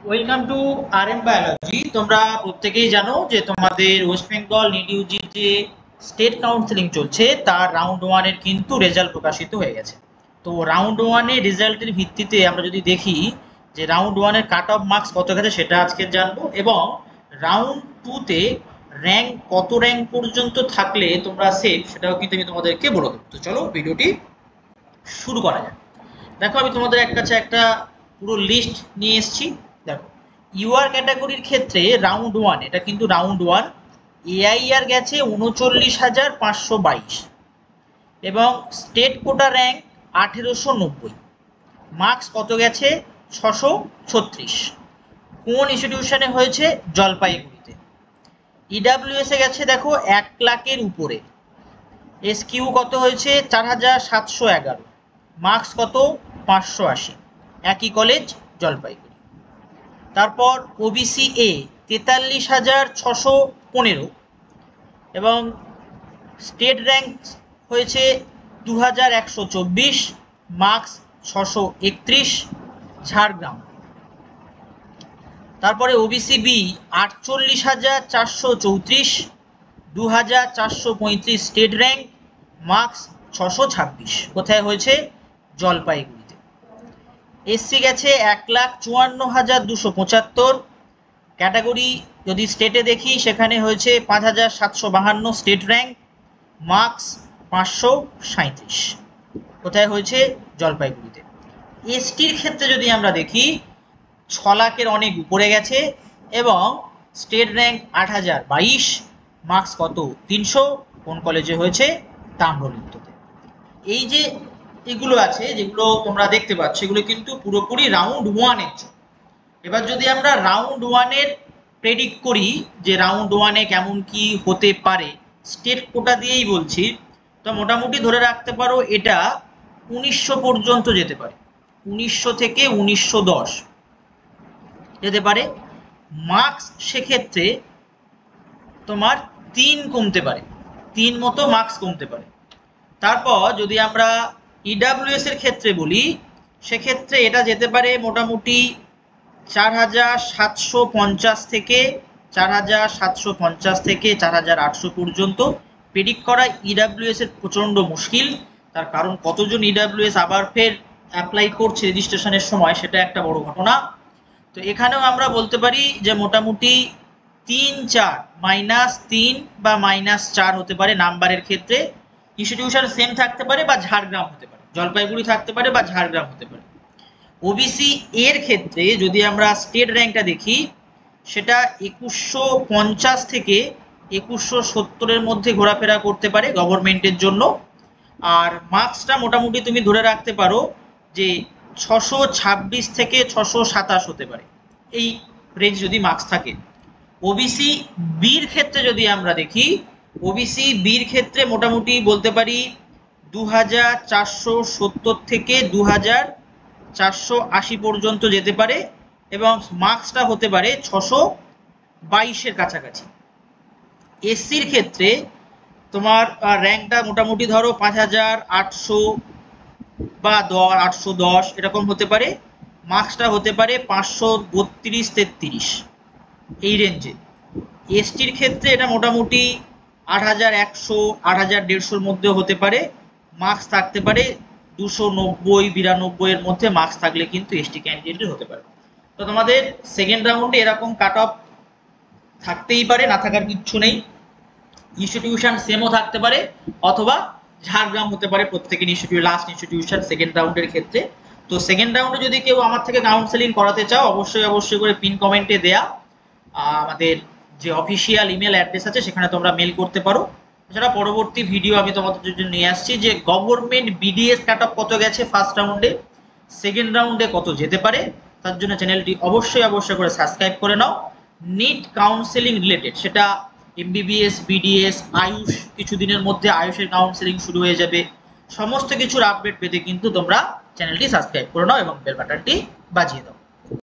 Welcome to RM biology. তোমরা প্রত্যেকেই জানো যে তোমাদের ওয়েস্ট বেঙ্গল নিট ইউজির যে স্টেট কাউন্সিলিং চলছে তার রাউন্ড ওয়ানের কিন্তু রেজাল্ট প্রকাশিত হয়ে গেছে। তো রাউন্ড ওয়ানের রেজাল্টের ভিত্তিতে আমরা যদি দেখি যে রাউন্ড ওয়ানের কাট অফ মার্কস কত গেছে সেটা আজকে জানবো, এবং রাউন্ড টুতে র্যাঙ্ক কত র্যাঙ্ক পর্যন্ত থাকলে তোমরা সেফ সেটাও কিন্তু আমি তোমাদেরকে বলে দেবো। তো চলো ভিডিওটি শুরু করা যাক। দেখো আমি তোমাদের কাছে একটা পুরো লিস্ট নিয়ে এসেছি। দেখো ইউআর ক্যাটাগরির ক্ষেত্রে রাউন্ড ওয়ান, এটা কিন্তু রাউন্ড ওয়ান, এআইআর গেছে ৩৯,৫২২ এবং স্টেট কোটা র্যাঙ্ক ১৮৯০। মার্কস কত গেছে? ৬৩৬। কোন ইনস্টিটিউশনে হয়েছে? জলপাইগুড়িতে। ইডাব্লিউএস এ গেছে দেখো ১,০০,০০০-এর উপরে। এসকিউ কত হয়েছে? ৪,৭১১। মার্কস কত? ৫৮০। একই কলেজ, জলপাইগুড়ি। তারপর ওবিসি এ ৪৩,৬১৫ এবং স্টেট র্যাঙ্ক হয়েছে ২,১২৪। মার্কস ৬৩১, ঝাড়গ্রাম। তারপরে ওবিসি বি ৪৮,৪৩৪, ২,৪৩৫ স্টেট র্যাঙ্ক, মার্কস ৬২৬। কোথায় হয়েছে? জলপাইগুড়িতে। এসসি গেছে ১,৫৪,২৭৫। ক্যাটাগরি যদি স্টেটে দেখি সেখানে হয়েছে ৫,৭৫২ স্টেট র্যাঙ্ক, মার্কস ৫৩৭। কোথায় হয়েছে? জলপাইগুড়িতে। এসটির ক্ষেত্রে যদি আমরা দেখি ৬,০০,০০০-এর অনেক উপরে গেছে এবং স্টেট র্যাঙ্ক ৮,০২২। মার্কস কত? ৩০০। কোন কলেজে হয়েছে? তাম্রলিপ্ততে। এই যে এগুলো আছে যেগুলো তোমরা দেখতে পাচ্ছ এগুলো কিন্তু পুরোপুরি রাউন্ড ওয়ানের জন্য। এবার যদি আমরা রাউন্ড ওয়ানের প্রেডিক্ট করি যে রাউন্ড ওয়ানে কেমন কি হতে পারে, স্টেট কোটা দিয়েই বলছি, তো মোটামুটি ধরে রাখতে পারো এটা ১৯০০ পর্যন্ত যেতে পারে। ১৯০০ থেকে ১৯১০ যেতে পারে। মার্কস সেক্ষেত্রে তোমার ৩ কমতে পারে, ৩ মতো মার্কস কমতে পারে। তারপর যদি আমরা ইডাব্লিউএস এর ক্ষেত্রে বলি সেক্ষেত্রে এটা যেতে পারে মোটামুটি ৪,৭৫০ থেকে ৪,৮০০ পর্যন্ত। প্রেডিক্ট করা ইডাব্লিউএস এর প্রচণ্ড মুশকিল, তার কারণ কতজন ইডাব্লিউএস আবার ফের অ্যাপ্লাই করছে রেজিস্ট্রেশনের সময়, সেটা একটা বড় ঘটনা। তো এখানেও আমরা বলতে পারি যে মোটামুটি ৩-৪, -৩ বা -৪ হতে পারে নাম্বারের ক্ষেত্রে। ইনস্টিটিউশন সেম থাকতে পারে বা ঝাড়গ্রাম হতে পারে, জলপাইগুড়ি থাকতে পারে বা ঝাড়গ্রাম হতে পারে। ওবিসি এর ক্ষেত্রে যদি আমরা স্টেট র্যাঙ্কটা দেখি সেটা ২১৫০ থেকে ২১৭০-এর মধ্যে ঘোরাফেরা করতে পারে গভর্নমেন্টের জন্য। আর মার্কসটা মোটামুটি তুমি ধরে রাখতে পারো যে ৬২৬ থেকে ৬২৭ হতে পারে, এই রেঞ্জ যদি মার্কস থাকে। ওবিসি বির ক্ষেত্রে যদি আমরা দেখি, ওবিসি বির ক্ষেত্রে মোটামুটি বলতে পারি ২,৪৭০ থেকে ২,৪৮০ পর্যন্ত যেতে পারে এবং মার্কসটা হতে পারে ৬২২-এর কাছাকাছি। এসসির ক্ষেত্রে তোমার র্যাঙ্কটা মোটামুটি ধরো ৫,৮০০ বা ৮১০ এরকম হতে পারে। মার্কসটা হতে পারে ৫৩২-৩৩, এই রেঞ্জে। এসটির ক্ষেত্রে এটা মোটামুটি ৮,১০০, ৮,১৫০-এর মধ্যে হতে পারে। মার্কস থাকতে পারে ২৯০-৯২-এর মধ্যে মার্কস থাকলে কিন্তু এসটি ক্যান্ডিডেট হতে পারে। তো তোমাদের সেকেন্ড রাউন্ডে এরকম কাট অফ থাকতেই পারে, না থাকার কিচ্ছু নেই। ইনস্টিটিউশন সেমও থাকতে পারে অথবা ঝাড়গ্রাম হতে পারে প্রত্যেকের লাস্ট ইনস্টিটিউশন সেকেন্ড রাউন্ডের ক্ষেত্রে। তো সেকেন্ড রাউন্ডে যদি কেউ আমার থেকে কাউন্সেলিং করাতে চাও অবশ্যই করে পিন কমেন্টে দেয়া আমাদের যে অফিসিয়াল ইমেল অ্যাড্রেস আছে সেখানে তোমরা মেল করতে পারো। এছাড়া পরবর্তী ভিডিও আমি তোমাদের জন্য নিয়ে আসছি যে গভর্নমেন্ট বিডিএস কাট অফ কত গেছে ফার্স্ট রাউন্ডে, সেকেন্ড রাউন্ডে কত যেতে পারে, তার জন্য চ্যানেলটি অবশ্যই করে সাবস্ক্রাইব করে নাও। নিট কাউন্সেলিং রিলেটেড, সেটা এমবিবিএস, বিডিএস, আয়ুষ, কিছুদিনের মধ্যে আয়ুষের কাউন্সেলিং শুরু হয়ে যাবে। সমস্ত কিছুর আপডেট পেতে কিন্তু তোমরা চ্যানেলটি সাবস্ক্রাইব করে নাও এবং বেল বাটনটি বাজিয়ে দাও।